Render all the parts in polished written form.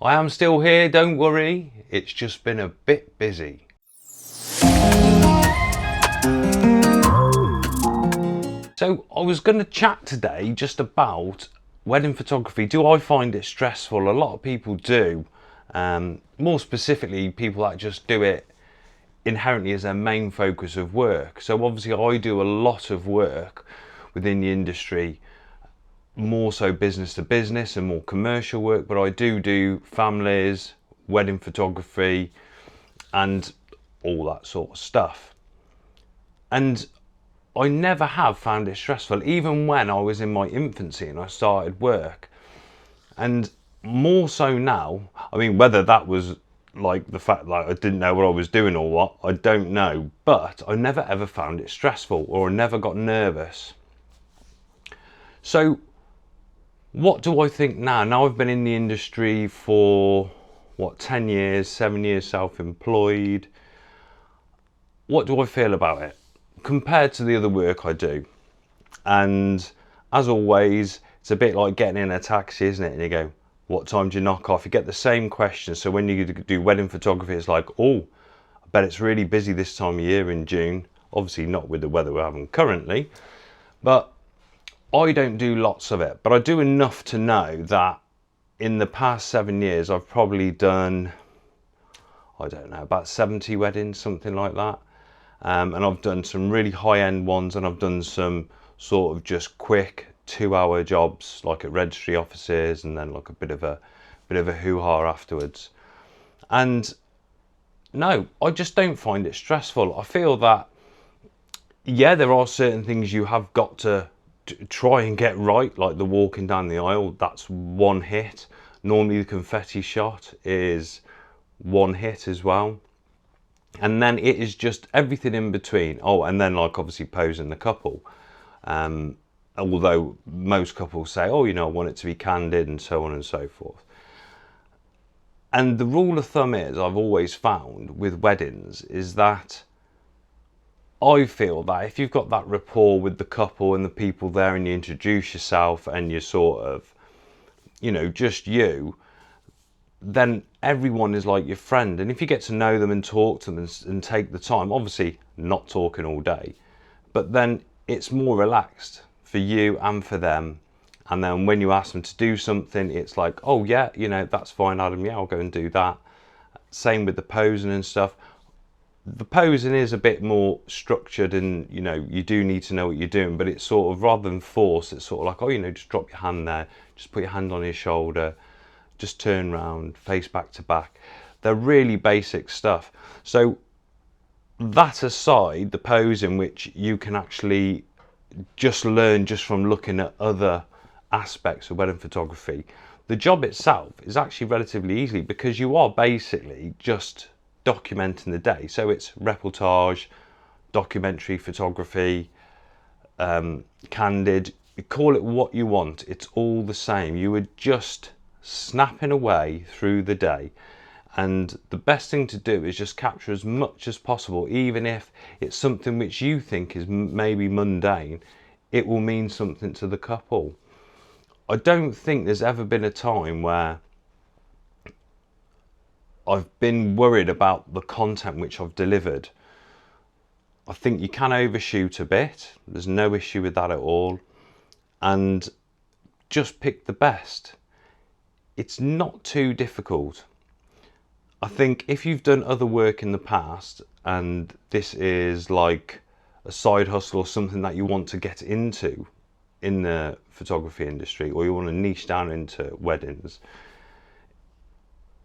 I am still here, don't worry. It's just been a bit busy. So I was going to chat today just about wedding photography. Do I find it stressful? A lot of people do. More specifically, people that just do it inherently as their main focus of work. So obviously I do a lot of work within the industry, more so business to business and more commercial work, but I do families, wedding photography and all that sort of stuff. And I never have found it stressful, even when I was in my infancy and I started work. And more so now, I mean, whether that was like the fact that I didn't know what I was doing or what, I don't know, but I never ever found it stressful or I never got nervous. So what do I think now? Now I've been in the industry for, 10 years, 7 years self-employed. What do I feel about it compared to the other work I do? And as always, it's a bit like getting in a taxi, isn't it? And you go, what time do you knock off? You get the same question. So when you do wedding photography, it's like, oh, I bet it's really busy this time of year in June. Obviously not with the weather we're having currently, but I don't do lots of it. But I do enough to know that in the past 7 years, I've probably done, I don't know, about 70 weddings, something like that. And I've done some really high-end ones, and I've done some sort of just quick 2-hour jobs, like at registry offices, and then like a bit of a hoo-ha afterwards. And no, I just don't find it stressful. I feel that, yeah, there are certain things you have got to try and get right, like the walking down the aisle. That's one hit. Normally the confetti shot is one hit as well. And then it is just everything in between. Oh, and then like obviously posing the couple. Although most couples say, oh, you know, I want it to be candid and so on and so forth. And the rule of thumb is, I've always found with weddings, is that I feel that if you've got that rapport with the couple and the people there and you introduce yourself and you're sort of, you know, just you, then everyone is like your friend. And if you get to know them and talk to them and take the time, obviously not talking all day, but then it's more relaxed for you and for them. And then when you ask them to do something, it's like, oh yeah, you know, that's fine, Adam, yeah, I'll go and do that. Same with the posing and stuff. The posing is a bit more structured and, you know, you do need to know what you're doing, but it's sort of, rather than force, it's sort of like, oh, you know, just drop your hand there, just put your hand on your shoulder, just turn round, face back to back. They're really basic stuff. So that aside, the posing, which you can actually just learn just from looking at other aspects of wedding photography, the job itself is actually relatively easy because you are basically just documenting the day. So it's reportage, documentary photography, candid, you call it what you want, it's all the same. You are just snapping away through the day, and the best thing to do is just capture as much as possible. Even if it's something which you think is maybe mundane, it will mean something to the couple. I don't think there's ever been a time where I've been worried about the content which I've delivered. I think you can overshoot a bit, there's no issue with that at all, and just pick the best. It's not too difficult. I think if you've done other work in the past and this is like a side hustle or something that you want to get into in the photography industry, or you want to niche down into weddings,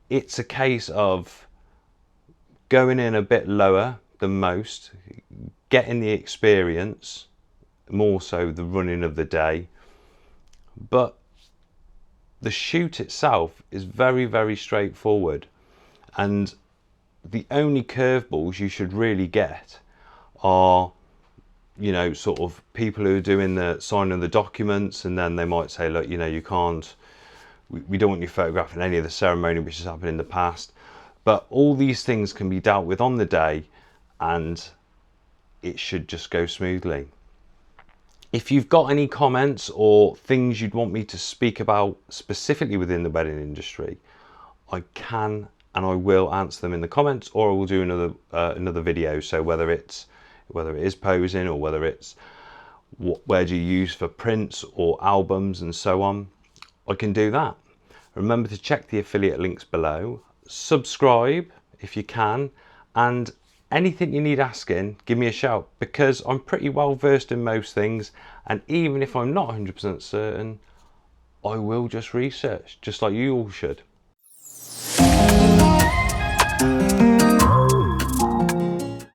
it's a case of going in a bit lower than most, getting the experience, more so the running of the day, but the shoot itself is very, very straightforward. And the only curveballs you should really get are, you know, sort of people who are doing the signing of the documents, and then they might say, look, you know, you can't, we don't want you photographing any of the ceremony which has happened in the past. But all these things can be dealt with on the day and it should just go smoothly. If you've got any comments or things you'd want me to speak about specifically within the wedding industry, I can and I will answer them in the comments, or I will do another video. So whether it is posing, or whether it's where do you use for prints or albums and so on, I can do that. Remember to check the affiliate links below, subscribe if you can, and anything you need asking, give me a shout, because I'm pretty well versed in most things, and even if I'm not 100% certain, I will just research, just like you all should.